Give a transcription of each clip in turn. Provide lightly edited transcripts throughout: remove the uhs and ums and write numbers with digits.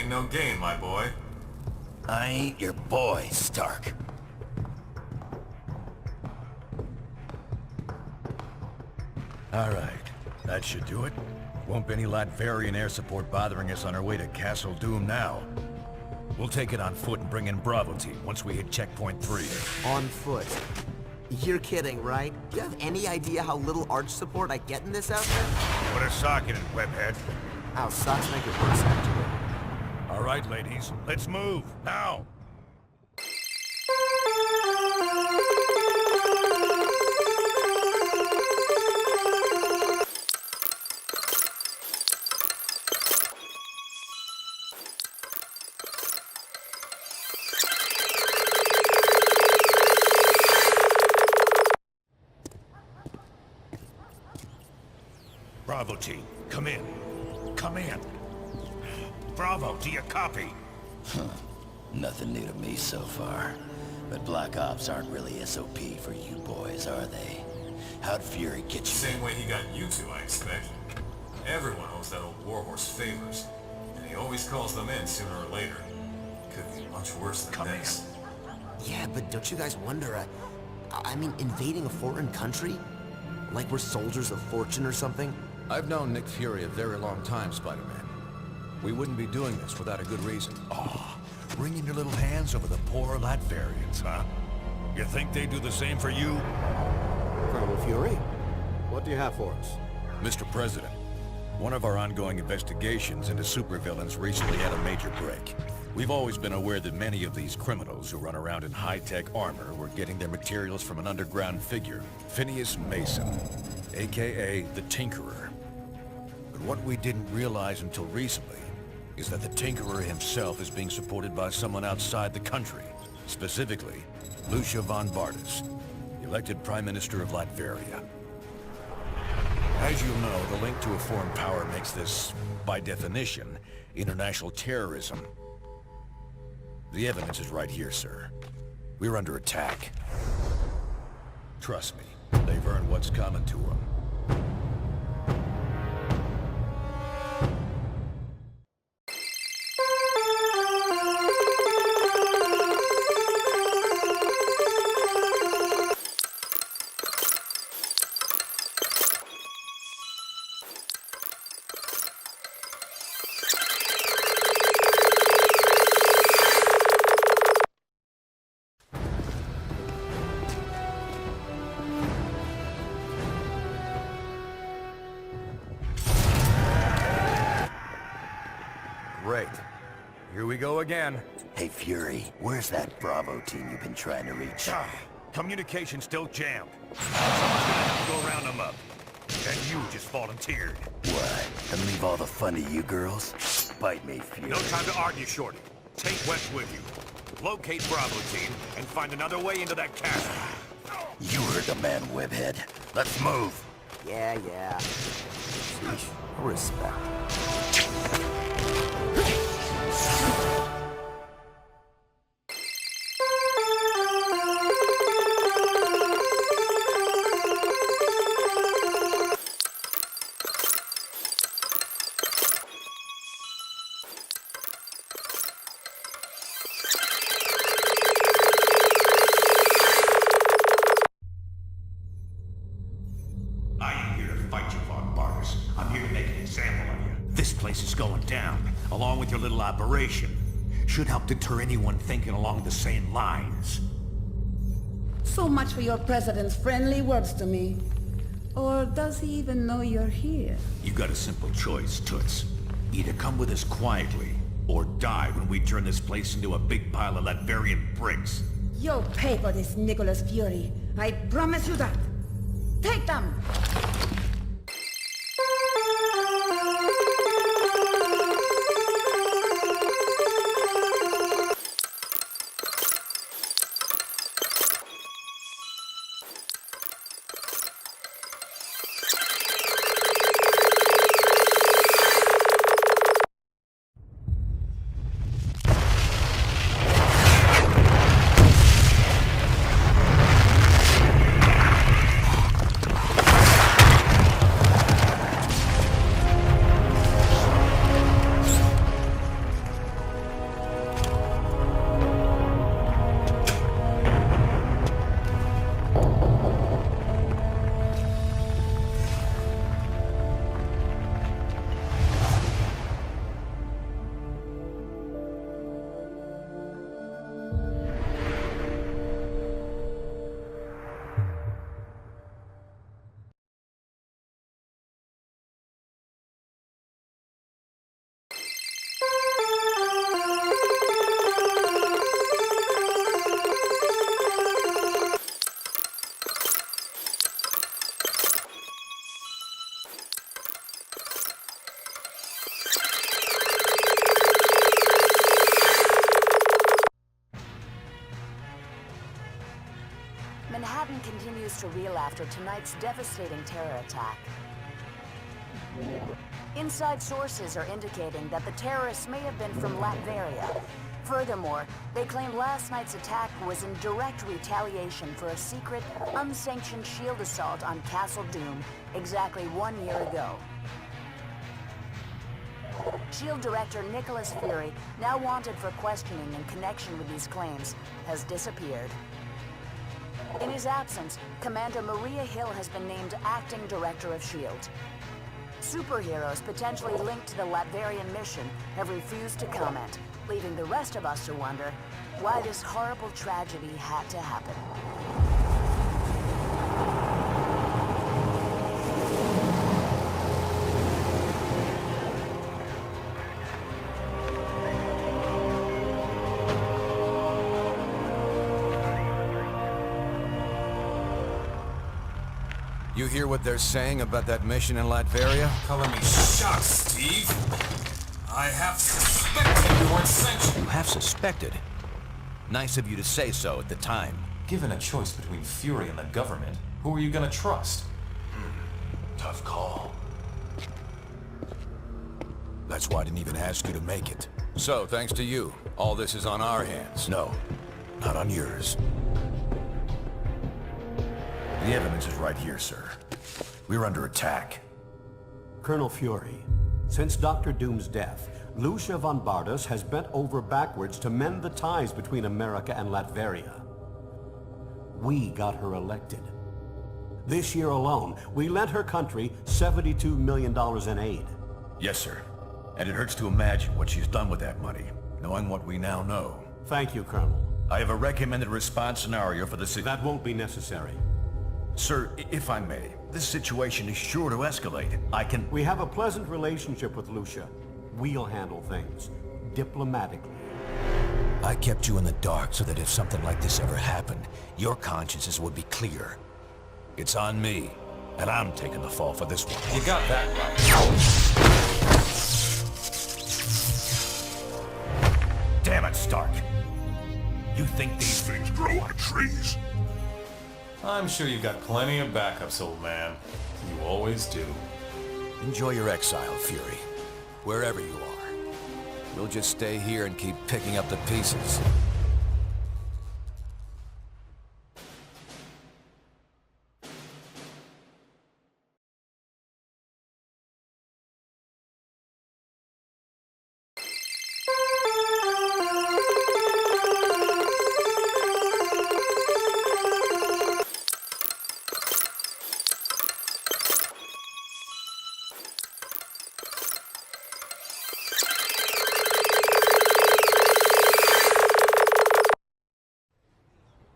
ain't no game, my boy. I ain't your boy, Stark. All right, that should do it. Won't be any Latverian air support bothering us on our way to Castle Doom now. We'll take it on foot and bring in Bravo team once we hit checkpoint 3. On foot. You're kidding, right? Do you have any idea how little arch support I get in this outfit? Put a sock in it, webhead. Ow, socks make it worse, actually. All right, ladies, let's move, now! Bravo team, come in. Come in. Bravo, do you copy? Nothing new to me so far. But Black Ops aren't really SOP for you boys, are they? How'd Fury get you? Same way he got you two, I expect. Everyone owes that old warhorse favors, and he always calls them in sooner or later. Could be much worse than this. Yeah, but don't you guys wonder, I mean, invading a foreign country? Like we're soldiers of fortune or something? I've known Nick Fury a very long time, Spider-Man. We wouldn't be doing this without a good reason. Oh, wringing your little hands over the poor Latverians, huh? You think they'd do the same for you? Colonel Fury, what do you have for us? Mr. President, one of our ongoing investigations into supervillains recently had a major break. We've always been aware that many of these criminals who run around in high-tech armor were getting their materials from an underground figure, Phineas Mason, aka the Tinkerer. But what we didn't realize until recently is that the Tinkerer himself is being supported by someone outside the country, specifically Lucia von Bardas, elected Prime Minister of Latveria. As you know, the link to a foreign power makes this, by definition, international terrorism. The evidence is right here, sir. We're under attack. Trust me, they've earned what's coming to them. Great. Here we go again. Hey, Fury, where's that Bravo team you've been trying to reach? Communication still jammed. Someone's gonna have to go round them up. And you just volunteered. What? And leave all the fun to you girls? Bite me, Fury. No time to argue, Shorty. Take West with you. Locate Bravo team and find another way into that castle. You heard the man, Webhead. Let's move. Yeah. Sheesh, respect. I ain't here to fight you, Von Bardas. I'm here to make an example of you. This place is going down, along with your little operation. Should help deter anyone thinking along the same lines. So much for your president's friendly words to me. Or does he even know you're here? You got a simple choice, Toots. Either come with us quietly, or die when we turn this place into a big pile of Latverian bricks. You'll pay for this, Nicholas Fury. I promise you that. Take them! continues to reel after tonight's devastating terror attack. Inside sources are indicating that the terrorists may have been from Latveria. Furthermore, they claim last night's attack was in direct retaliation for a secret, unsanctioned shield assault on Castle Doom exactly 1 year ago. SHIELD Director Nicholas Fury, now wanted for questioning in connection with these claims, has disappeared. In his absence, Commander Maria Hill has been named Acting Director of SHIELD. Superheroes potentially linked to the Latverian mission have refused to comment, leaving the rest of us to wonder why this horrible tragedy had to happen. You hear what they're saying about that mission in Latveria? Color me shocked, Steve. I have suspected you weren't sanctioned. You have suspected? Nice of you to say so at the time. Given a choice between Fury and the government, who are you gonna trust? Tough call. That's why I didn't even ask you to make it. So, thanks to you, all this is on our hands. No, not on yours. The evidence is right here, sir. We're under attack. Colonel Fury, since Dr. Doom's death, Lucia von Bardas has bent over backwards to mend the ties between America and Latveria. We got her elected. This year alone, we lent her country $72 million in aid. Yes, sir. And it hurts to imagine what she's done with that money, knowing what we now know. Thank you, Colonel. I have a recommended response scenario for the That won't be necessary. Sir, if I may, this situation is sure to escalate. We have a pleasant relationship with Lucia. We'll handle things diplomatically. I kept you in the dark so that if something like this ever happened, your consciences would be clear. It's on me, and I'm taking the fall for this one. You got that right. Damn it, Stark. You think these things grow on trees? I'm sure you've got plenty of backups, old man. You always do. Enjoy your exile, Fury. Wherever you are. We'll just stay here and keep picking up the pieces.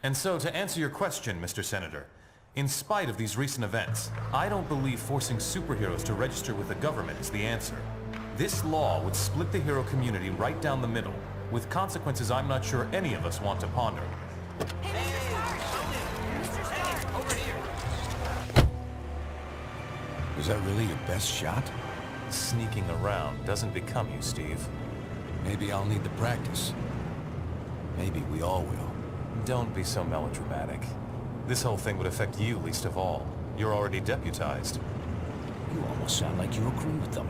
And so, to answer your question, Mr. Senator, in spite of these recent events, I don't believe forcing superheroes to register with the government is the answer. This law would split the hero community right down the middle, with consequences I'm not sure any of us want to ponder. Is that really your best shot? Sneaking around doesn't become you, Steve. Maybe I'll need the practice. Maybe we all will. Don't be so melodramatic. This whole thing would affect you least of all. You're already deputized. You almost sound like you agree with them.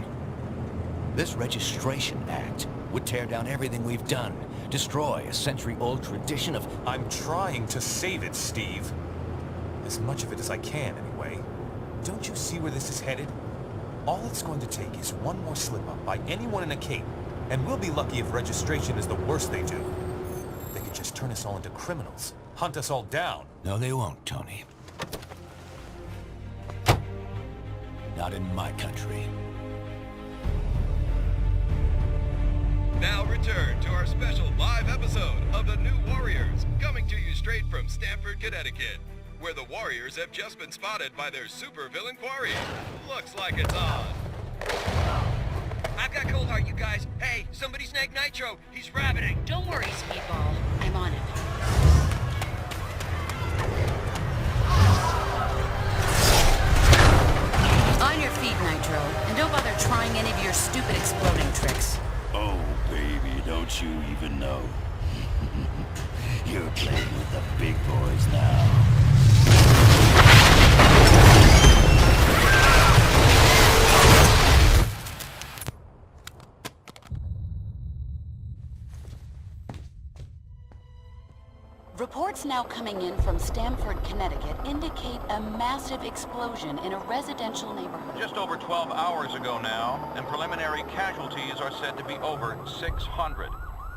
This Registration Act would tear down everything we've done, destroy a century-old tradition of... I'm trying to save it, Steve. As much of it as I can, anyway. Don't you see where this is headed? All it's going to take is one more slip-up by anyone in a cape, and we'll be lucky if registration is the worst they do. They could just turn us all into criminals, hunt us all down. No, they won't, Tony. Not in my country. Now return to our special live episode of The New Warriors, coming to you straight from Stamford, Connecticut, where the Warriors have just been spotted by their supervillain quarry. Looks like it's on. I've got cold heart, you guys. Hey, somebody snag Nitro. He's rabbiting. Don't worry, Speedball. I'm on it. On your feet, Nitro. And don't bother trying any of your stupid exploding tricks. Oh, baby, don't you even know? You're playing with the big boys now. Reports now coming in from Stamford, Connecticut indicate a massive explosion in a residential neighborhood. Just over 12 hours ago now, and preliminary casualties are said to be over 600.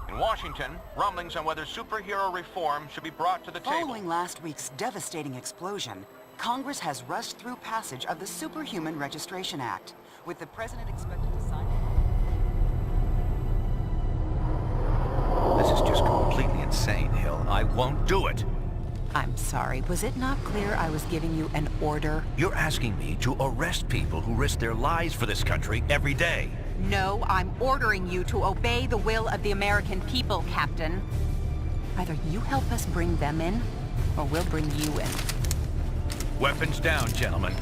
In Washington, rumblings on whether superhero reform should be brought to the table. Following last week's devastating explosion, Congress has rushed through passage of the Superhuman Registration Act, with the president expected to sign it. This is just completely insane, Hill. I won't do it. I'm sorry, was it not clear I was giving you an order? You're asking me to arrest people who risk their lives for this country every day. No, I'm ordering you to obey the will of the American people, Captain. Either you help us bring them in, or we'll bring you in. Weapons down, gentlemen.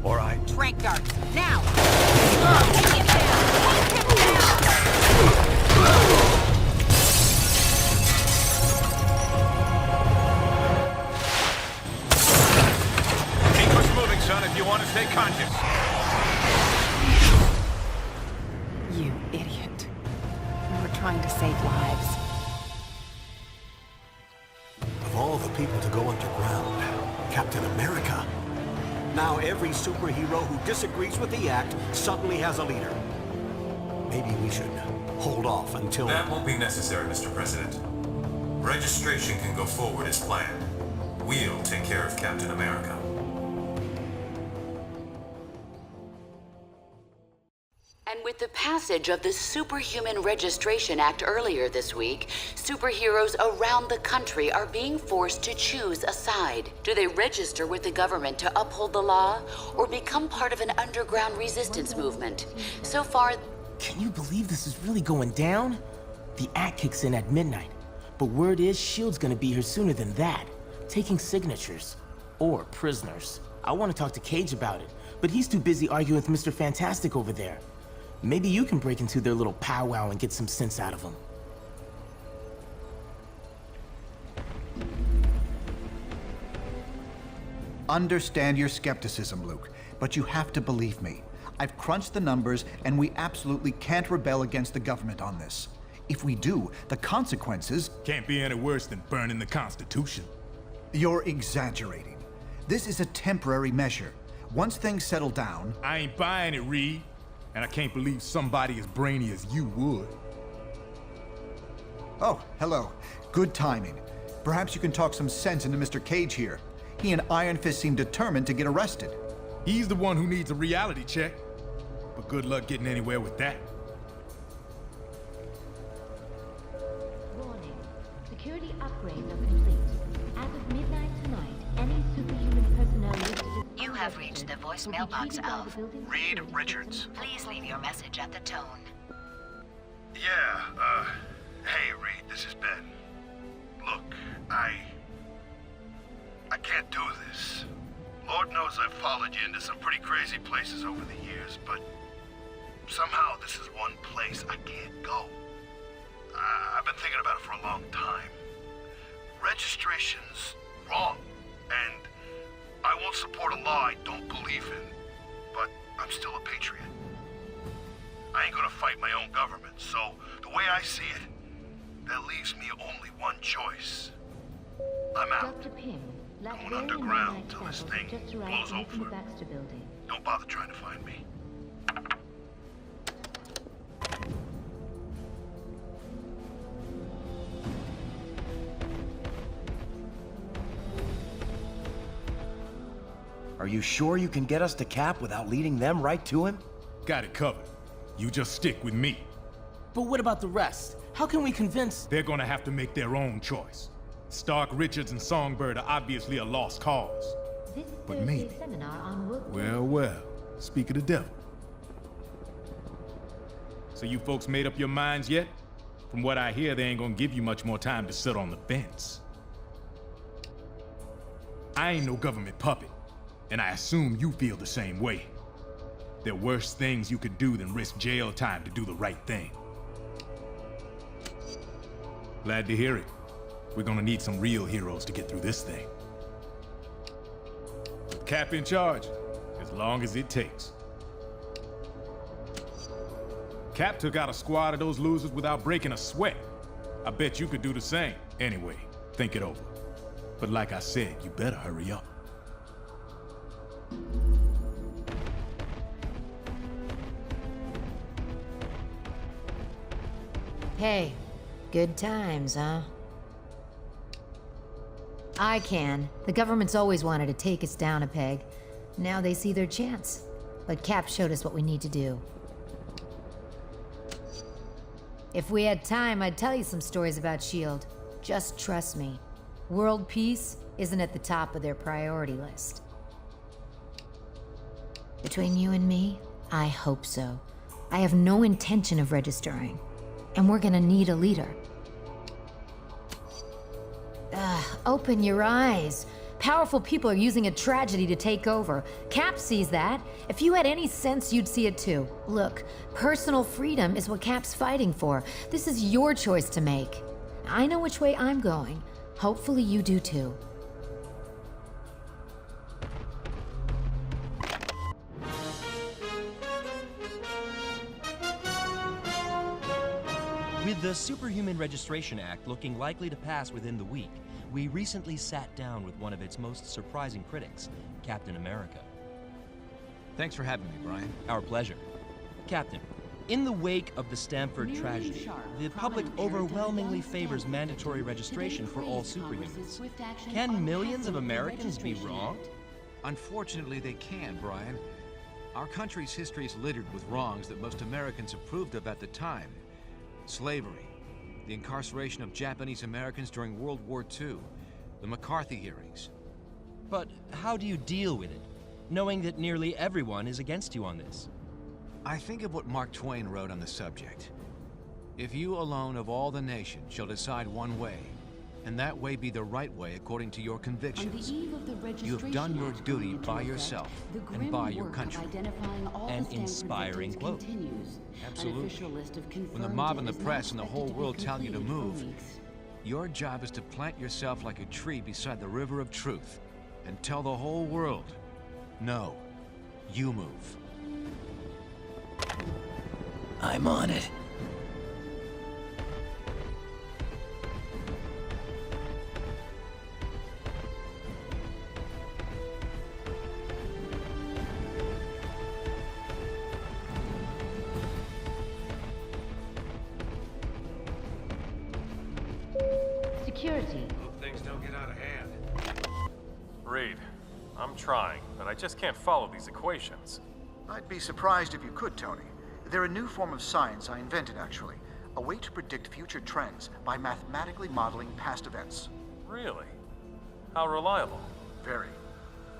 Or I... Trank darts, now! Take him down! Take him down! Keep us moving, son, if you want to stay conscious. You idiot. We were trying to save lives. Of all the people to go underground, Captain America. Now every superhero who disagrees with the act suddenly has a leader. Maybe we should hold off until... That won't be necessary, Mr. President. Registration can go forward as planned. We'll take care of Captain America. And with the passage of the Superhuman Registration Act earlier this week, superheroes around the country are being forced to choose a side. Do they register with the government to uphold the law, or become part of an underground resistance movement? So far... Can you believe this is really going down? The act kicks in at midnight, but word is S.H.I.E.L.D's gonna be here sooner than that, taking signatures. Or prisoners. I want to talk to Cage about it, but he's too busy arguing with Mr. Fantastic over there. Maybe you can break into their little powwow and get some sense out of them. Understand your skepticism, Luke, but you have to believe me. I've crunched the numbers, and we absolutely can't rebel against the government on this. If we do, the consequences... Can't be any worse than burning the Constitution. You're exaggerating. This is a temporary measure. Once things settle down... I ain't buying it, Reed. And I can't believe somebody as brainy as you would. Oh, hello. Good timing. Perhaps you can talk some sense into Mr. Cage here. He and Iron Fist seem determined to get arrested. He's the one who needs a reality check. But good luck getting anywhere with that. Warning. Security upgrades are complete. As of midnight tonight, any superhuman personnel listed as... You have reached the voicemail box of Reed Richards. Please leave your message at the tone. Yeah, hey Reed, this is Ben. Look, I can't do this. Lord knows I've followed you into some pretty crazy places over the years, but somehow this is one place I can't go. I've been thinking about it for a long time. Registration's wrong, and I won't support a law I don't believe in, but I'm still a patriot. I ain't gonna fight my own government, so the way I see it, that leaves me only one choice. I'm out. Dr. Pym, going underground till this thing blows over. Building. Don't bother trying to find me. Are you sure you can get us to Cap without leading them right to him? Got it covered. You just stick with me. But what about the rest? How can we convince... They're gonna have to make their own choice. Stark, Richards, and Songbird are obviously a lost cause. But maybe... Well, speak of the devil. So you folks made up your minds yet? From what I hear, they ain't gonna give you much more time to sit on the fence. I ain't no government puppet, and I assume you feel the same way. There are worse things you could do than risk jail time to do the right thing. Glad to hear it. We're gonna need some real heroes to get through this thing. With Cap in charge, as long as it takes. Cap took out a squad of those losers without breaking a sweat. I bet you could do the same. Anyway, Think it over. But like I said, you better hurry up. Hey, good times, huh? I can. The government's always wanted to take us down a peg. Now they see their chance. But Cap showed us what we need to do. If we had time, I'd tell you some stories about S.H.I.E.L.D. Just trust me. World peace isn't at the top of their priority list. Between you and me, I hope so. I have no intention of registering. And we're gonna need a leader. Open your eyes. Powerful people are using a tragedy to take over. Cap sees that. If you had any sense, you'd see it too. Look, personal freedom is what Cap's fighting for. This is your choice to make. I know which way I'm going. Hopefully you do too. With the Superhuman Registration Act looking likely to pass within the week, we recently sat down with one of its most surprising critics, Captain America. Thanks for having me, Brian. Our pleasure. Captain, in the wake of the Stamford tragedy, the public overwhelmingly favors mandatory registration for all superhumans. Can millions of Americans be wrong? Unfortunately, they can, Brian. Our country's history is littered with wrongs that most Americans approved of at the time. Slavery, the incarceration of Japanese Americans during World War II, the McCarthy hearings. But how do you deal with it, knowing that nearly everyone is against you on this? I think of what Mark Twain wrote on the subject. If you alone of all the nation shall decide one way, and that way be the right way according to your convictions, you have done your duty by yourself and by your country. An inspiring quote. Absolutely. When the mob and the press and the whole world tell you to move, your job is to plant yourself like a tree beside the river of truth and tell the whole world, no, you move. I'm on it. Security. Hope things don't get out of hand. Reed, I'm trying, but I just can't follow these equations. I'd be surprised if you could, Tony. They're a new form of science I invented, actually. A way to predict future trends by mathematically modeling past events. Really? How reliable? Very.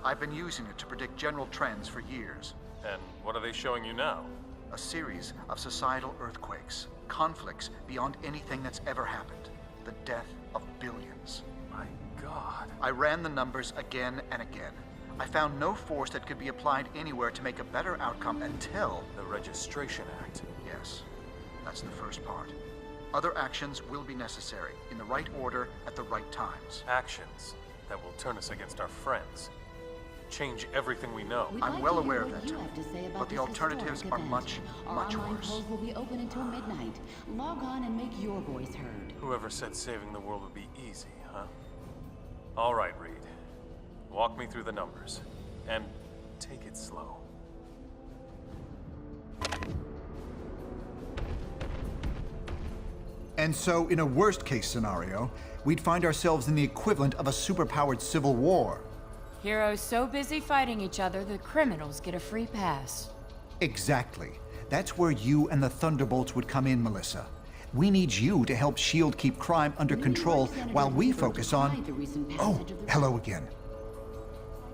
I've been using it to predict general trends for years. And what are they showing you now? A series of societal earthquakes, conflicts beyond anything that's ever happened. The death of billions. My God. I ran the numbers again and again. I found no force that could be applied anywhere to make a better outcome until... The Registration Act. Yes, that's the first part. Other actions will be necessary, in the right order, at the right times. Actions that will turn us against our friends. Change everything we know. I'm well aware of that, but the alternatives are much, much worse. Polls will be open until midnight. Log on and make your voice heard. Whoever said saving the world would be easy, huh? All right, Reed. Walk me through the numbers. And take it slow. And so, in a worst-case scenario, we'd find ourselves in the equivalent of a superpowered civil war. Heroes so busy fighting each other, the criminals get a free pass. Exactly. That's where you and the Thunderbolts would come in, Melissa. We need you to help S.H.I.E.L.D. keep crime under control while we focus on... Oh, hello again.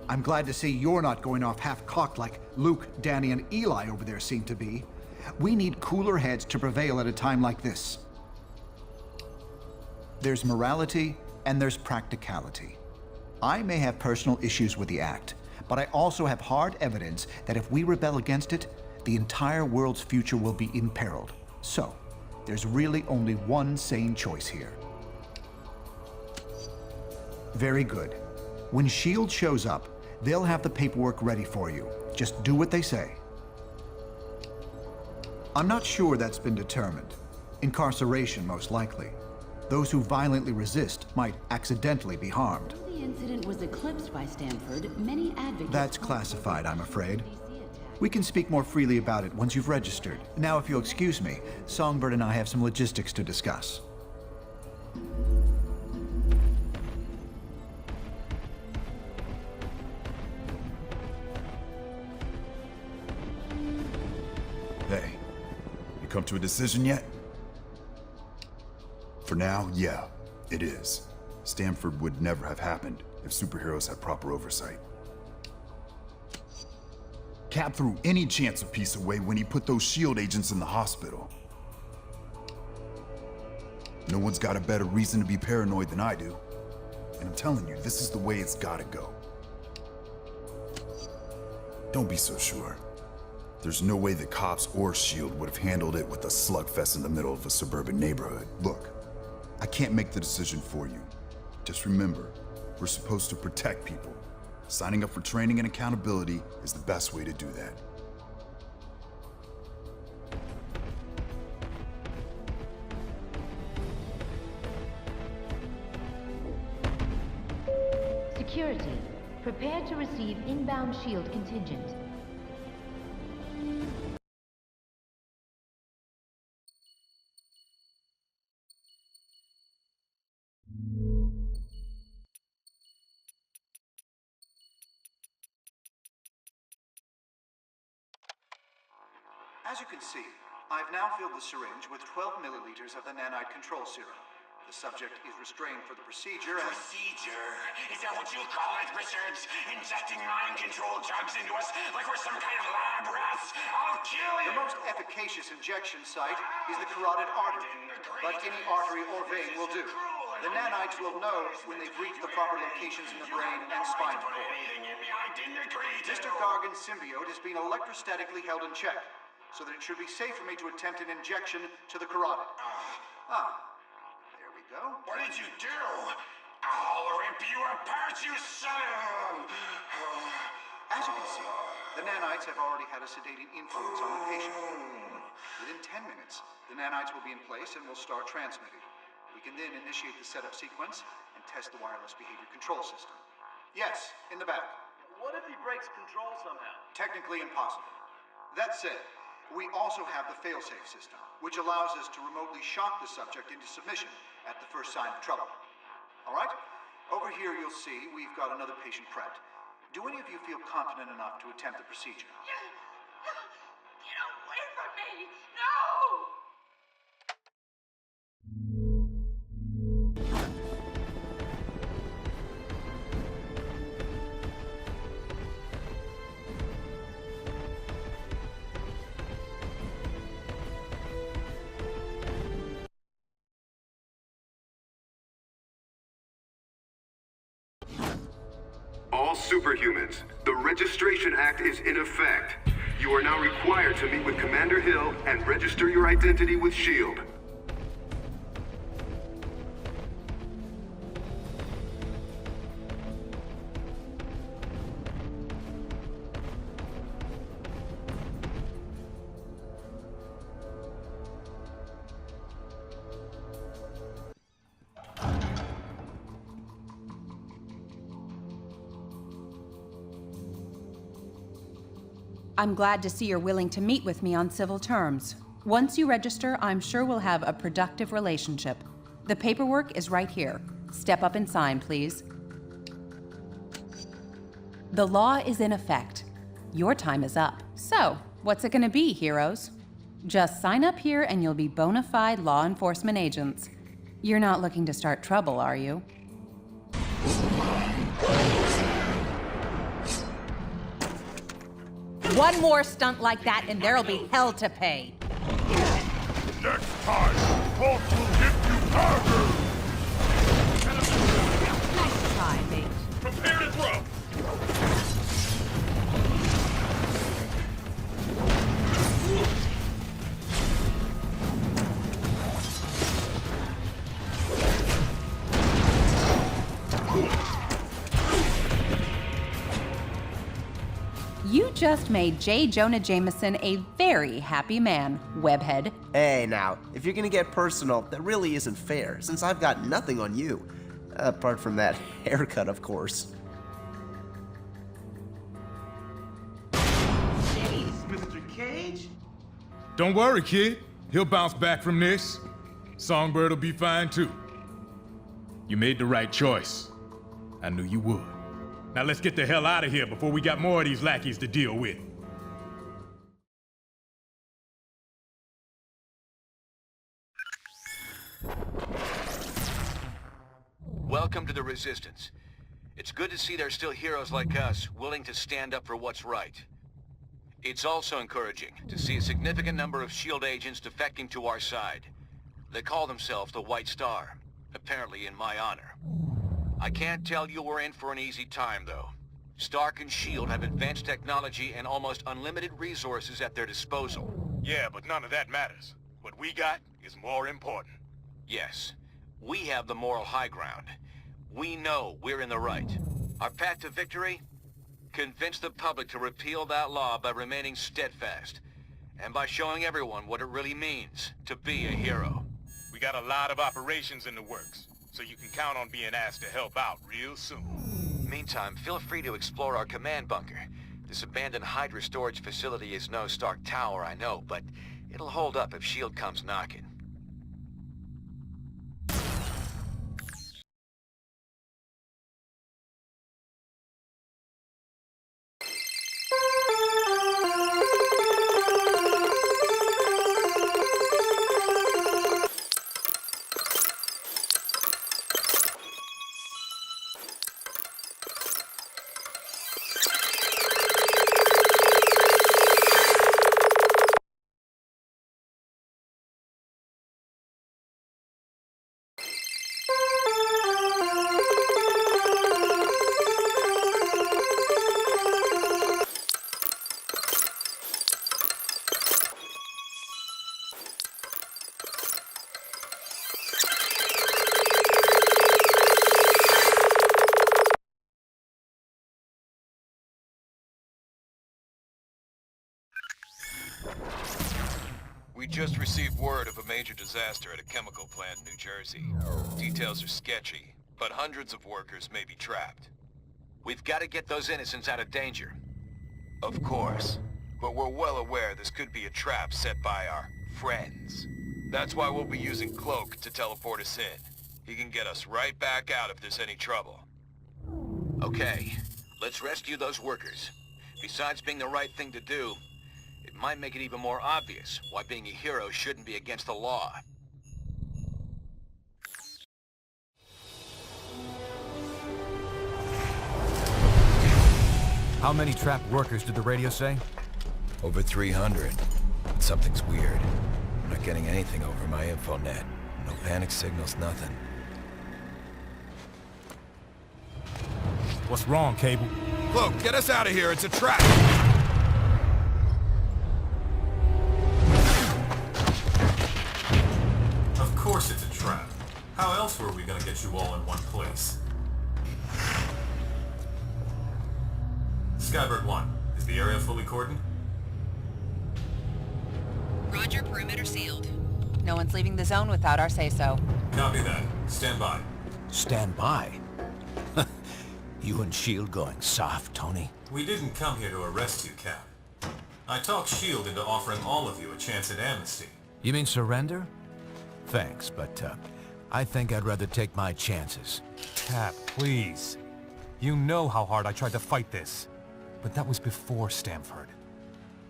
I'm glad to see you're not going off half-cocked like Luke, Danny, and Eli over there seem to be. We need cooler heads to prevail at a time like this. There's morality and there's practicality. I may have personal issues with the act, but I also have hard evidence that if we rebel against it, the entire world's future will be imperiled. So, there's really only one sane choice here. Very good. When S.H.I.E.L.D. shows up, they'll have the paperwork ready for you. Just do what they say. I'm not sure that's been determined. Incarceration, most likely. Those who violently resist might accidentally be harmed. When the incident was eclipsed by Stanford, many advocates... That's classified, I'm afraid. We can speak more freely about it once you've registered. Now, if you'll excuse me, Songbird and I have some logistics to discuss. Hey, you come to a decision yet? For now, yeah, it is. Stanford would never have happened if superheroes had proper oversight. Cap threw any chance of peace away when he put those S.H.I.E.L.D. agents in the hospital. No one's got a better reason to be paranoid than I do. And I'm telling you, this is the way it's gotta go. Don't be so sure. There's no way the cops or S.H.I.E.L.D. would have handled it with a slugfest in the middle of a suburban neighborhood. Look, I can't make the decision for you. Just remember, we're supposed to protect people. Signing up for training and accountability is the best way to do that. Security. Prepare to receive inbound S.H.I.E.L.D. contingent. As you can see, I've now filled the syringe with 12 milliliters of the nanite control serum. The subject is restrained for the procedure and... Procedure? Is that what you call it, Richards? Injecting mind-control drugs into us like we're some kind of lab rats? I'll kill you! The most efficacious injection site is the carotid artery, but any artery or vein will do. The nanites will know when they've reached the proper locations in the brain and spinal cord. Mr. Gargan's symbiote is being electrostatically held in check, so that it should be safe for me to attempt an injection to the carotid. There we go. What did you do? I'll rip you apart, you son! As you can see, the nanites have already had a sedating influence on the patient. Within 10 minutes, the nanites will be in place and will start transmitting. We can then initiate the setup sequence and test the wireless behavior control system. Yes, in the back. What if he breaks control somehow? Technically impossible. That said, we also have the failsafe system, which allows us to remotely shock the subject into submission at the first sign of trouble. All right? Over here you'll see we've got another patient prepped. Do any of you feel confident enough to attempt the procedure? Get away from me! No! All superhumans, the Registration Act is in effect. You are now required to meet with Commander Hill and register your identity with S.H.I.E.L.D. I'm glad to see you're willing to meet with me on civil terms. Once you register, I'm sure we'll have a productive relationship. The paperwork is right here. Step up and sign, please. The law is in effect. Your time is up. So, what's it gonna be, heroes? Just sign up here and you'll be bona fide law enforcement agents. You're not looking to start trouble, are you? One more stunt like that and there'll be hell to pay. Next time, Hulk will give you harder! Nice try, mate. Prepare to throw! You just made J. Jonah Jameson a very happy man, webhead. Hey, now, if you're gonna get personal, that really isn't fair, since I've got nothing on you. Apart from that haircut, of course. Jeez, Mr. Cage? Don't worry, kid. He'll bounce back from this. Songbird will be fine too. You made the right choice. I knew you would. Now let's get the hell out of here before we got more of these lackeys to deal with. Welcome to the Resistance. It's good to see there's still heroes like us willing to stand up for what's right. It's also encouraging to see a significant number of S.H.I.E.L.D. agents defecting to our side. They call themselves the White Star, apparently in my honor. I can't tell you we're in for an easy time, though. Stark and S.H.I.E.L.D. have advanced technology and almost unlimited resources at their disposal. Yeah, but none of that matters. What we got is more important. Yes, we have the moral high ground. We know we're in the right. Our path to victory? Convince the public to repeal that law by remaining steadfast, and by showing everyone what it really means to be a hero. We got a lot of operations in the works, so you can count on being asked to help out real soon. Meantime, feel free to explore our command bunker. This abandoned Hydra storage facility is no Stark Tower, I know, but it'll hold up if S.H.I.E.L.D. comes knocking. We just received word of a major disaster at a chemical plant in New Jersey. Details are sketchy, but hundreds of workers may be trapped. We've got to get those innocents out of danger. Of course, but we're well aware this could be a trap set by our friends. That's why we'll be using Cloak to teleport us in. He can get us right back out if there's any trouble. Okay, let's rescue those workers. Besides being the right thing to do, it might make it even more obvious why being a hero shouldn't be against the law. How many trapped workers did the radio say? Over 300. But something's weird. I'm not getting anything over my infonet. No panic signals, nothing. What's wrong, Cable? Cloak, get us out of here. It's a trap. Of course it's a trap. How else were we gonna get you all in one place? Skybird 1, is the area fully cordoned? Roger, perimeter sealed. No one's leaving the zone without our say-so. Copy that. Stand by. Stand by? You and S.H.I.E.L.D. going soft, Tony? We didn't come here to arrest you, Cap. I talked S.H.I.E.L.D. into offering all of you a chance at amnesty. You mean surrender? Thanks, but I think I'd rather take my chances. Cap, please. You know how hard I tried to fight this. But that was before Stamford.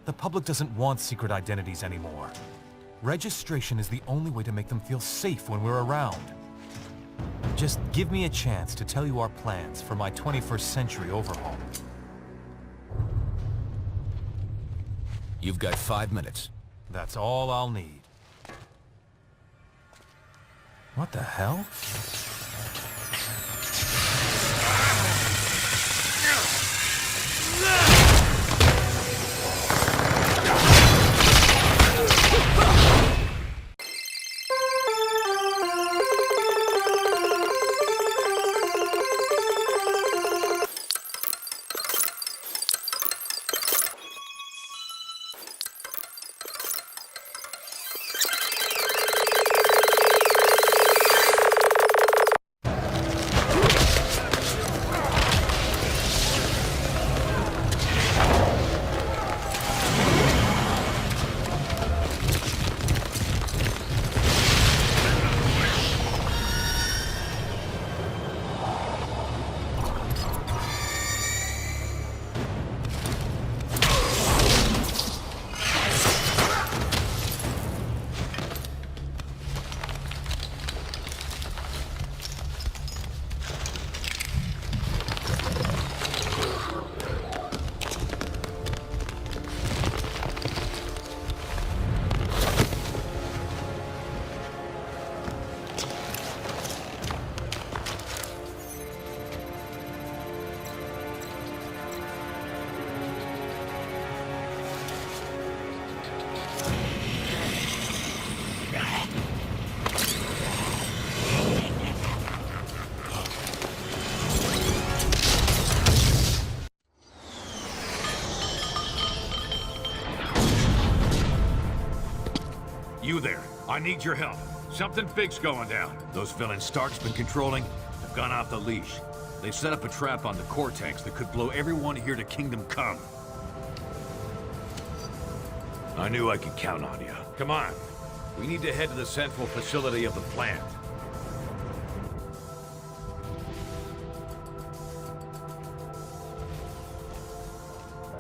The public doesn't want secret identities anymore. Registration is the only way to make them feel safe when we're around. Just give me a chance to tell you our plans for my 21st century overhaul. You've got 5 minutes. That's all I'll need. What the hell? I need your help. Something big's going down. Those villains Stark's been controlling have gone off the leash. They've set up a trap on the Cortex that could blow everyone here to Kingdom Come. I knew I could count on you. Come on. We need to head to the central facility of the plant.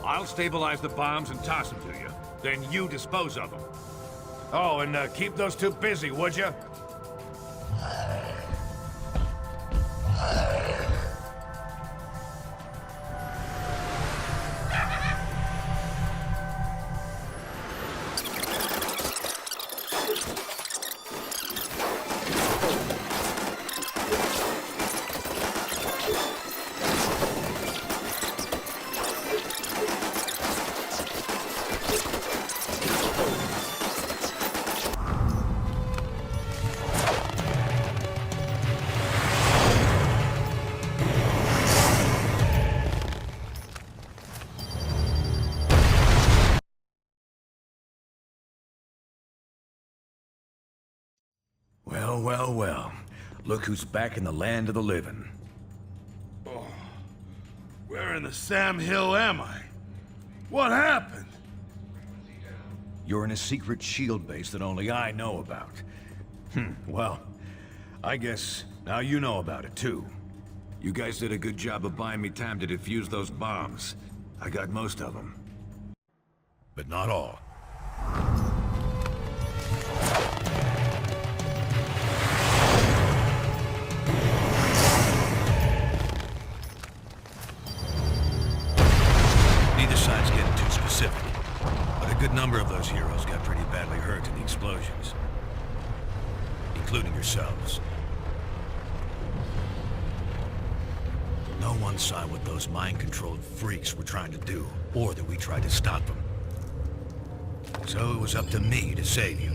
I'll stabilize the bombs and toss them to you. Then you dispose of them. Oh, and keep those two busy, would you? Well. Look who's back in the land of the living. Oh, where in the Sam Hill am I? What happened? You're in a secret shield base that only I know about. Well, I guess now you know about it too. You guys did a good job of buying me time to defuse those bombs. I got most of them. But not all. Neither side's getting too specific, but a good number of those heroes got pretty badly hurt in the explosions, including yourselves. No one saw what those mind-controlled freaks were trying to do, or that we tried to stop them. So it was up to me to save you.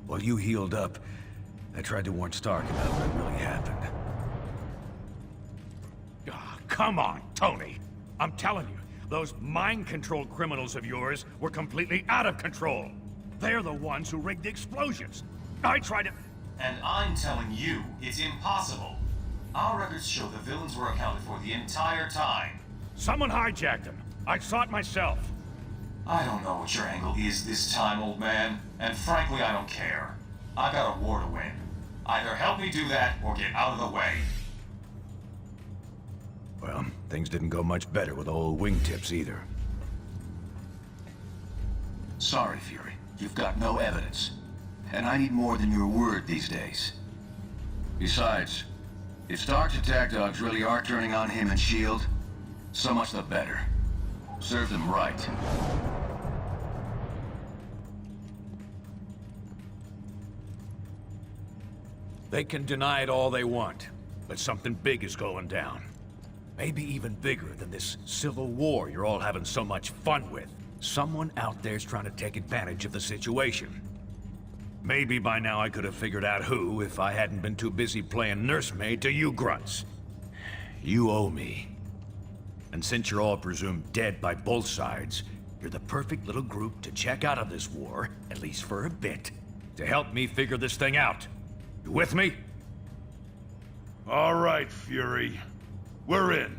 While you healed up, I tried to warn Stark about what really happened. Come on, Tony. I'm telling you, those mind-controlled criminals of yours were completely out of control. They're the ones who rigged the explosions. I tried to... And I'm telling you, it's impossible. Our records show the villains were accounted for the entire time. Someone hijacked them. I saw it myself. I don't know what your angle is this time, old man. And frankly, I don't care. I got a war to win. Either help me do that, or get out of the way. Well, things didn't go much better with old wingtips either. Sorry, Fury. You've got no evidence. And I need more than your word these days. Besides, if Stark's attack dogs really are turning on him and S.H.I.E.L.D., so much the better. Serve them right. They can deny it all they want, but something big is going down. Maybe even bigger than this civil war you're all having so much fun with. Someone out there's trying to take advantage of the situation. Maybe by now I could have figured out who if I hadn't been too busy playing nursemaid to you grunts. You owe me. And since you're all presumed dead by both sides, you're the perfect little group to check out of this war, at least for a bit, to help me figure this thing out. You with me? All right, Fury. We're in.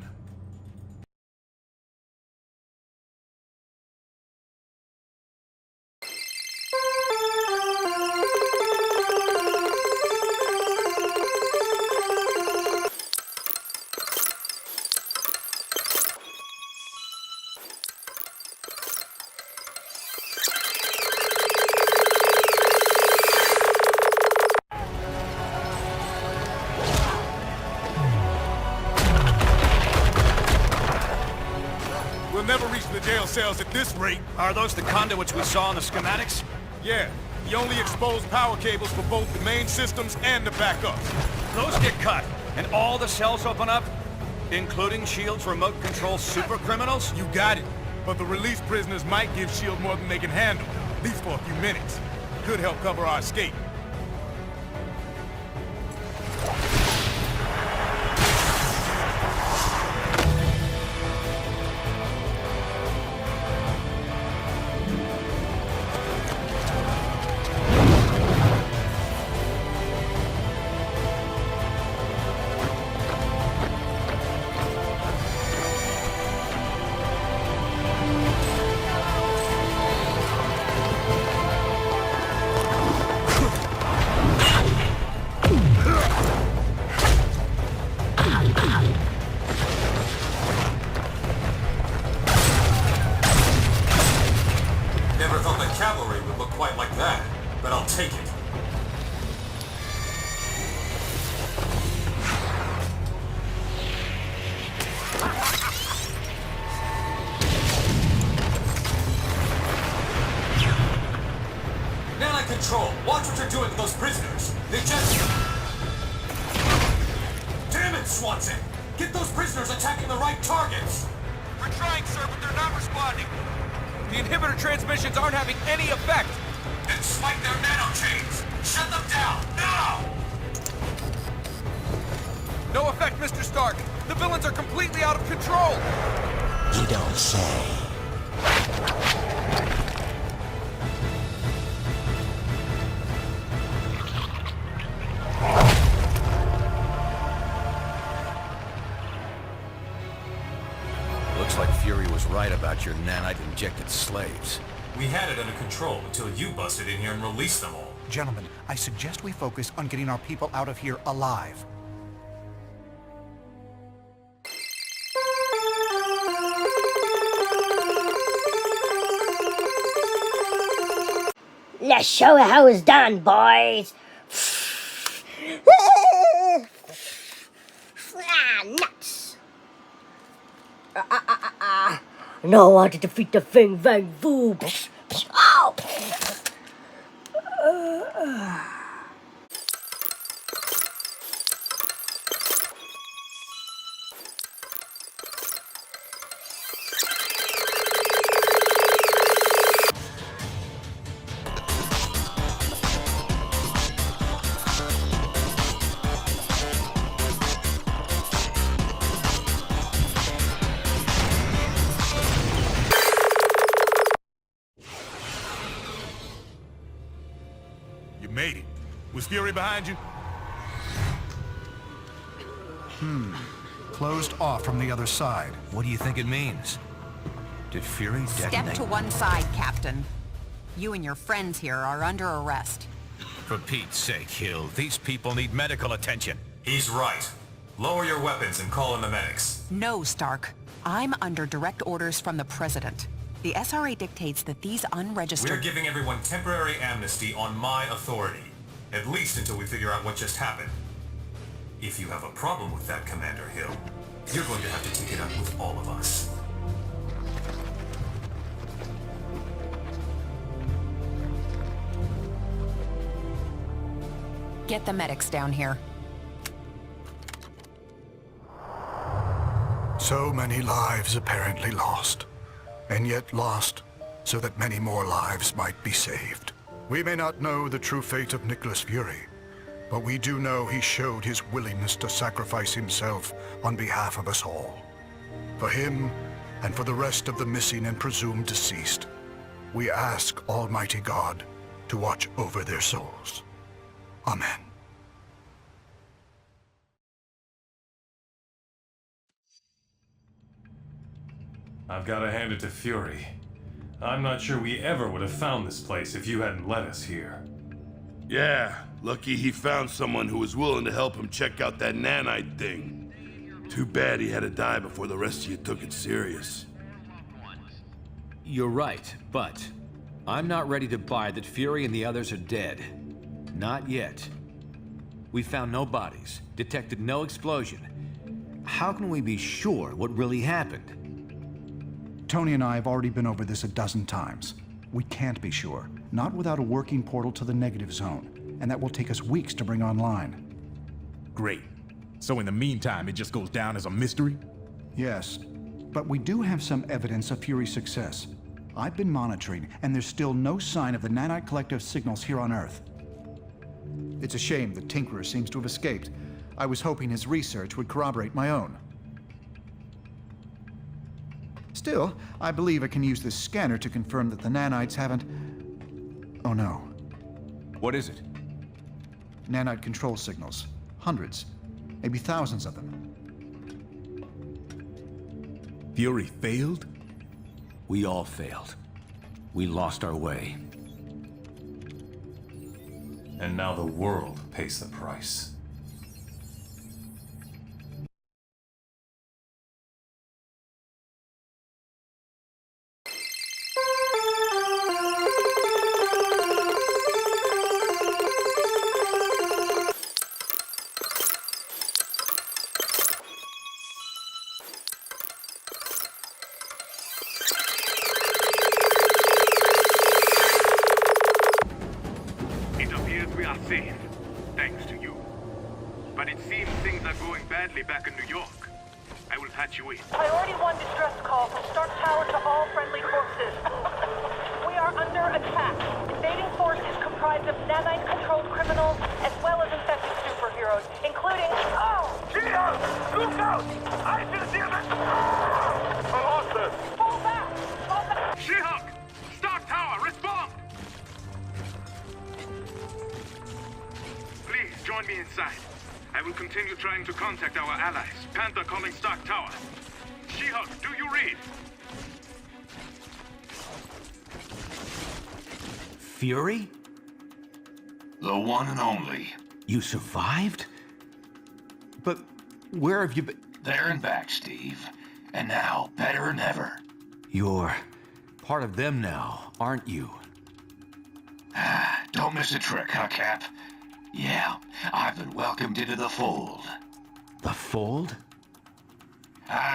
Cells at this rate. Are those the conduits we saw in the schematics? Yeah, the only exposed power cables for both the main systems and the backups. Those get cut, and all the cells open up? Including S.H.I.E.L.D.'s remote control super criminals? You got it. But the released prisoners might give S.H.I.E.L.D. more than they can handle, at least for a few minutes. Could help cover our escape. Watch what you're doing with those prisoners. They just... Damn it, Swanson! Get those prisoners attacking the right targets! We're trying, sir, but they're not responding. The inhibitor transmissions aren't having any effect. Then swipe their nanochains! Shut them down, now! No effect, Mr. Stark. The villains are completely out of control. You don't say. Looks like Fury was right about your nanite-injected slaves. We had it under control until you busted in here and released them all. Gentlemen, I suggest we focus on getting our people out of here alive. Let's show how it's done, boys. Nuts. No one to defeat the Fing Vang Vu. Oh. You made it. Was Fury behind you? Closed off from the other side. What do you think it means? Did Fury detonate? Step to one side, Captain. You and your friends here are under arrest. For Pete's sake, Hill, these people need medical attention. He's right. Lower your weapons and call in the medics. No, Stark. I'm under direct orders from the President. The SRA dictates that these unregistered... We're giving everyone temporary amnesty on my authority. At least until we figure out what just happened. If you have a problem with that, Commander Hill, you're going to have to take it up with all of us. Get the medics down here. So many lives apparently lost, and yet lost so that many more lives might be saved. We may not know the true fate of Nicholas Fury, but we do know he showed his willingness to sacrifice himself on behalf of us all. For him, and for the rest of the missing and presumed deceased, we ask Almighty God to watch over their souls. Amen. I've got to hand it to Fury. I'm not sure we ever would have found this place if you hadn't led us here. Yeah, lucky he found someone who was willing to help him check out that nanite thing. Too bad he had to die before the rest of you took it serious. You're right, but I'm not ready to buy that Fury and the others are dead. Not yet. We found no bodies, detected no explosion. How can we be sure what really happened? Tony and I have already been over this a dozen times. We can't be sure, not without a working portal to the negative zone, and that will take us weeks to bring online. Great. So in the meantime, it just goes down as a mystery? Yes, but we do have some evidence of Fury's success. I've been monitoring, and there's still no sign of the nanite collective signals here on Earth. It's a shame the Tinkerer seems to have escaped. I was hoping his research would corroborate my own. Still, I believe I can use this scanner to confirm that the nanites haven't... Oh no. What is it? Nanite control signals. Hundreds. Maybe thousands of them. Fury failed? We all failed. We lost our way. And now the world pays the price. It's a are safe, thanks to you. But it seems things are going badly back in New York. I will patch you in. Priority 1 distress call from Stark Tower to all friendly forces. We are under attack. Invading force is comprised of nanite-controlled criminals as well as infected superheroes, including... Oh! She-Hulk! Look out! I can see the... Monster! Fall back! Fall back! She-Hulk! Stark Tower, respond! Please, join me inside. I will continue trying to contact our allies. Panther calling Stark Tower. She-Hulk, do you read? Fury? The one and only. You survived? But where have you been? There and back, Steve. And now, better than ever. You're part of them now, aren't you? Don't miss a trick, huh, Cap? Yeah, I've been welcomed into the fold. The fold?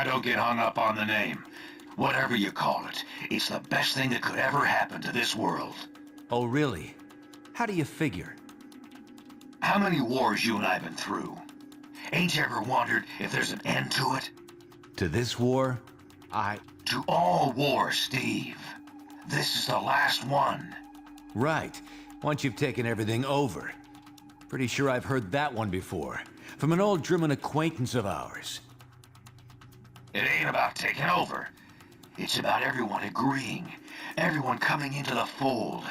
Don't get hung up on the name. Whatever you call it, it's the best thing that could ever happen to this world. Oh, really? How do you figure? How many wars you and I been through? Ain't you ever wondered if there's an end to it? To this war, To all wars, Steve. This is the last one. Right. Once you've taken everything over. Pretty sure I've heard that one before. From an old German acquaintance of ours. It ain't about taking over. It's about everyone agreeing. Everyone coming into the fold.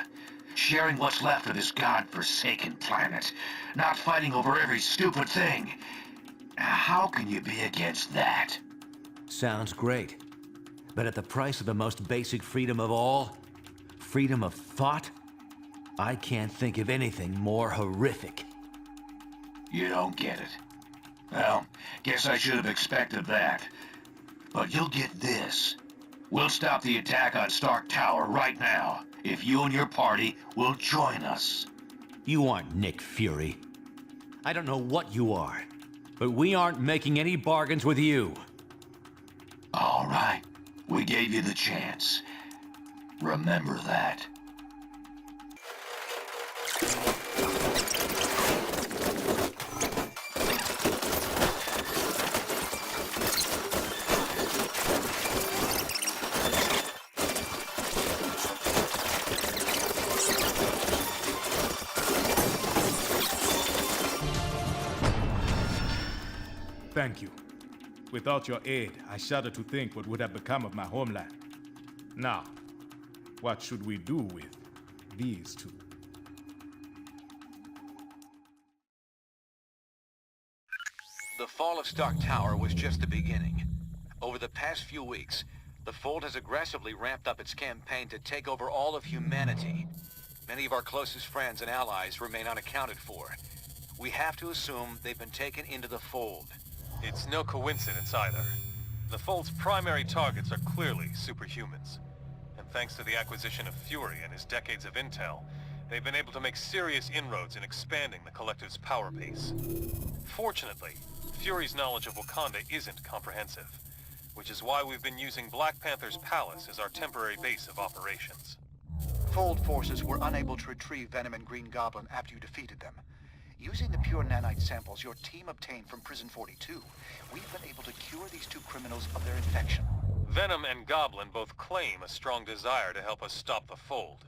Sharing what's left of this god-forsaken planet. Not fighting over every stupid thing. How can you be against that? Sounds great. But at the price of the most basic freedom of all? Freedom of thought? I can't think of anything more horrific. You don't get it. Well, guess I should have expected that. But you'll get this. We'll stop the attack on Stark Tower right now, if you and your party will join us. You aren't Nick Fury. I don't know what you are, but we aren't making any bargains with you. All right. We gave you the chance. Remember that. Thank you. Without your aid, I shudder to think what would have become of my homeland. Now, what should we do with these two? The fall of Stark Tower was just the beginning. Over the past few weeks, the Fold has aggressively ramped up its campaign to take over all of humanity. Many of our closest friends and allies remain unaccounted for. We have to assume they've been taken into the Fold. It's no coincidence either. The Fold's primary targets are clearly superhumans. And thanks to the acquisition of Fury and his decades of intel, they've been able to make serious inroads in expanding the Collective's power base. Fortunately, Fury's knowledge of Wakanda isn't comprehensive, which is why we've been using Black Panther's palace as our temporary base of operations. Fold forces were unable to retrieve Venom and Green Goblin after you defeated them. Using the pure nanite samples your team obtained from Prison 42, we've been able to cure these two criminals of their infection. Venom and Goblin both claim a strong desire to help us stop the Fold.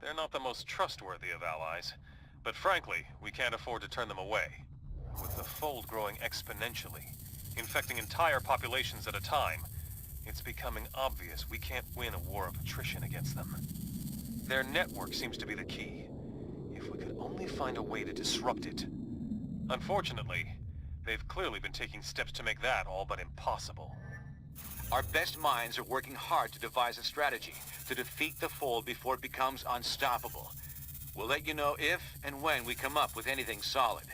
They're not the most trustworthy of allies, but frankly, we can't afford to turn them away. With the Fold growing exponentially, infecting entire populations at a time, it's becoming obvious we can't win a war of attrition against them. Their network seems to be the key. If we could only find a way to disrupt it. Unfortunately, they've clearly been taking steps to make that all but impossible. Our best minds are working hard to devise a strategy to defeat the Fold before it becomes unstoppable. We'll let you know if and when we come up with anything solid.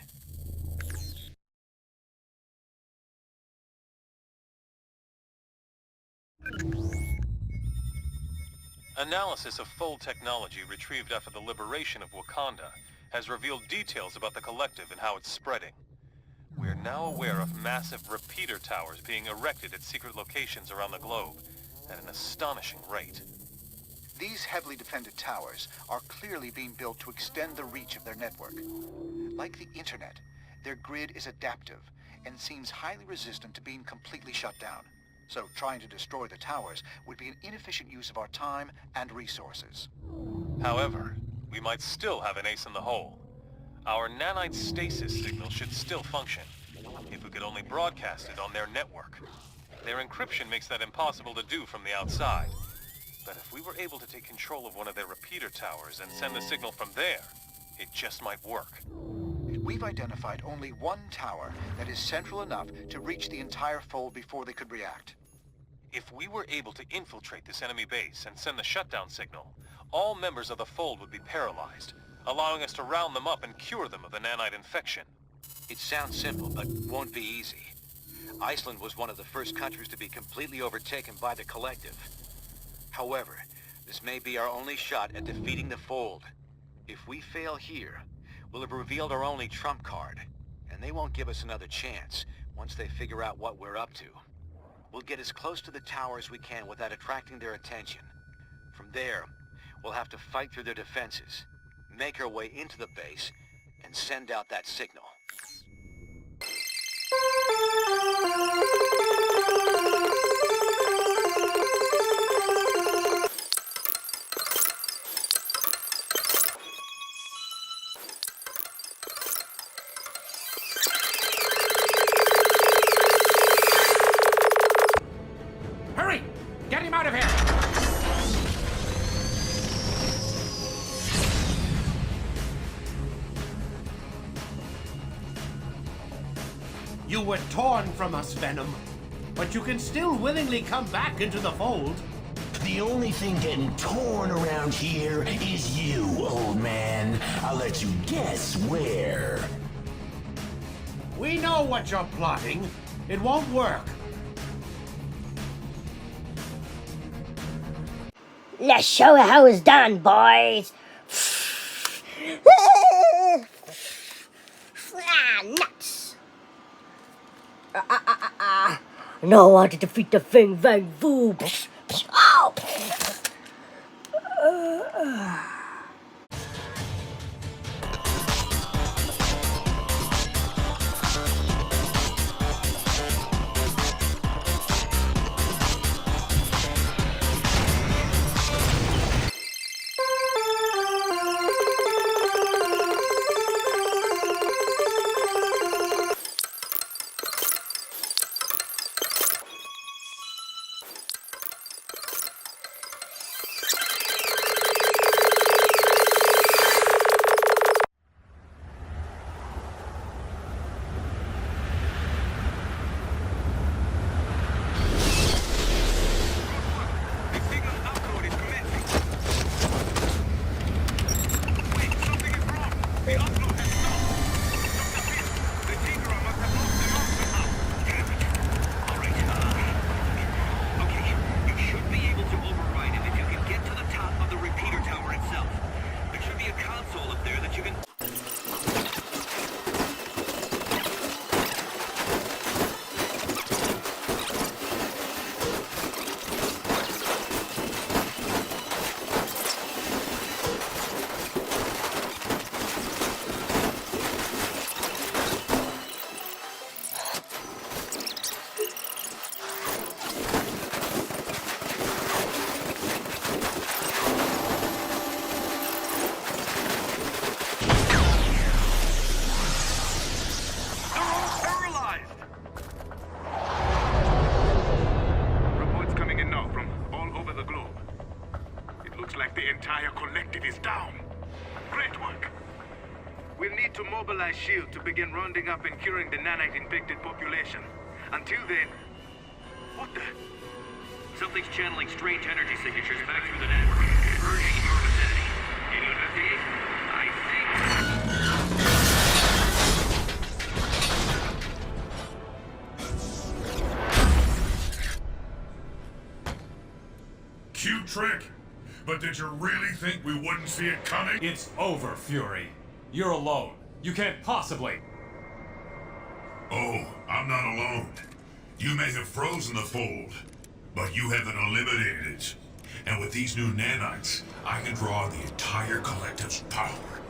Analysis of Fold technology retrieved after the liberation of Wakanda has revealed details about the Collective and how it's spreading. We are now aware of massive repeater towers being erected at secret locations around the globe at an astonishing rate. These heavily defended towers are clearly being built to extend the reach of their network. Like the internet, their grid is adaptive and seems highly resistant to being completely shut down. So trying to destroy the towers would be an inefficient use of our time and resources. However, we might still have an ace in the hole. Our nanite stasis signal should still function, if we could only broadcast it on their network. Their encryption makes that impossible to do from the outside. But if we were able to take control of one of their repeater towers and send the signal from there, it just might work. We've identified only one tower that is central enough to reach the entire fold before they could react. If we were able to infiltrate this enemy base and send the shutdown signal, all members of the fold would be paralyzed, allowing us to round them up and cure them of the nanite infection. It sounds simple, but won't be easy. Iceland was one of the first countries to be completely overtaken by the Collective. However, this may be our only shot at defeating the Fold. If we fail here, we'll have revealed our only trump card, and they won't give us another chance once they figure out what we're up to. We'll get as close to the tower as we can without attracting their attention. From there, we'll have to fight through their defenses, make our way into the base, and send out that signal. Hurry! Get him out of here! You were torn from us, Venom, but you can still willingly come back into the fold. The only thing getting torn around here is you, old man. I'll let you guess where. We know what you're plotting. It won't work. Let's show you how it's done, boys. Nuts. Know how to defeat the Fing Vang Foo. Oh. SHIELD to begin rounding up and curing the nanite-infected population. Until then... What the? Something's channeling strange energy signatures back through the network, converging in your vicinity. Can you investigate? Cute trick, but did you really think we wouldn't see it coming? It's over, Fury. You're alone. You can't possibly... Oh, I'm not alone. You may have frozen the fold, but you haven't eliminated it. And with these new nanites, I can draw the entire collective's power.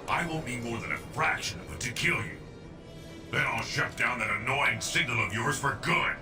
I won't need more than a fraction of it to kill you. Then I'll shut down that annoying signal of yours for good.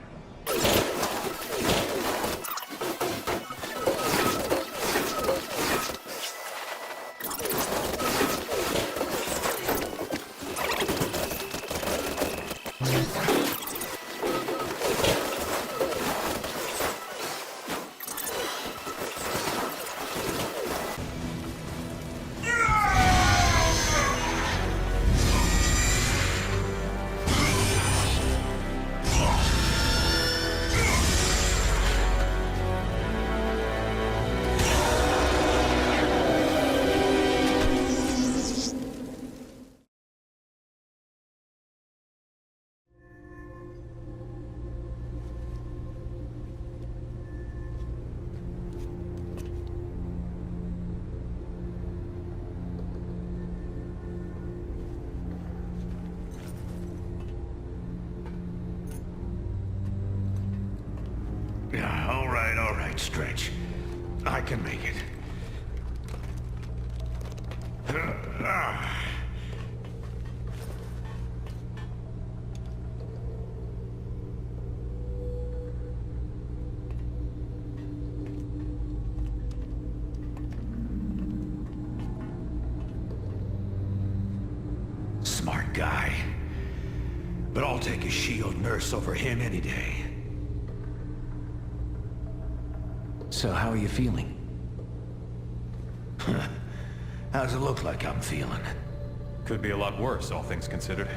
Yeah, all right, Stretch. I can make it. Smart guy. But I'll take a SHIELD nurse over him any day. So how are you feeling? How does it look like I'm feeling? Could be a lot worse, all things considered.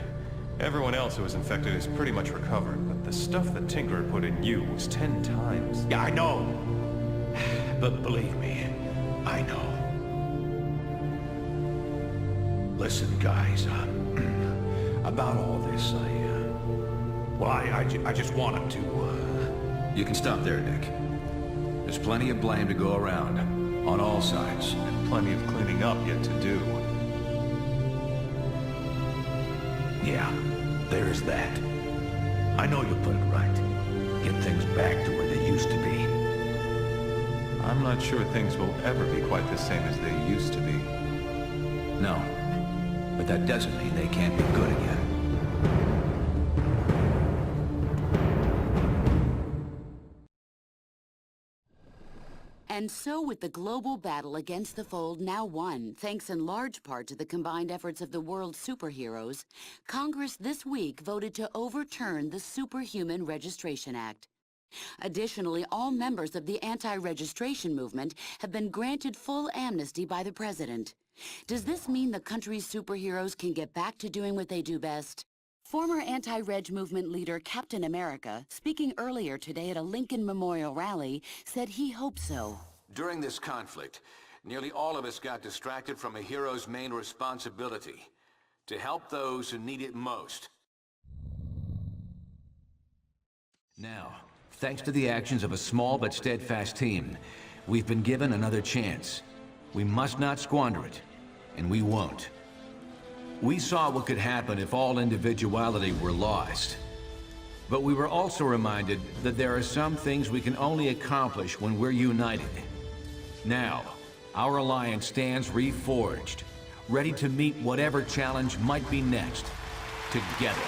Everyone else who was infected is pretty much recovered, but the stuff that Tinkerer put in you was 10 times. Yeah, I know. But believe me, I know. Listen, guys, about all this, I just wanted to, You can stop there, Nick. There's plenty of blame to go around, on all sides. And plenty of cleaning up yet to do. Yeah, there's that. I know you'll put it right. Get things back to where they used to be. I'm not sure things will ever be quite the same as they used to be. No, but that doesn't mean they can't be good again. And so with the global battle against the Fold now won, thanks in large part to the combined efforts of the world's superheroes, Congress this week voted to overturn the Superhuman Registration Act. Additionally, all members of the anti-registration movement have been granted full amnesty by the president. Does this mean the country's superheroes can get back to doing what they do best? Former anti-reg movement leader Captain America, speaking earlier today at a Lincoln Memorial rally, said he hopes so. During this conflict, nearly all of us got distracted from a hero's main responsibility, to help those who need it most. Now, thanks to the actions of a small but steadfast team, we've been given another chance. We must not squander it, and we won't. We saw what could happen if all individuality were lost. But we were also reminded that there are some things we can only accomplish when we're united. Now, our alliance stands reforged, ready to meet whatever challenge might be next, together.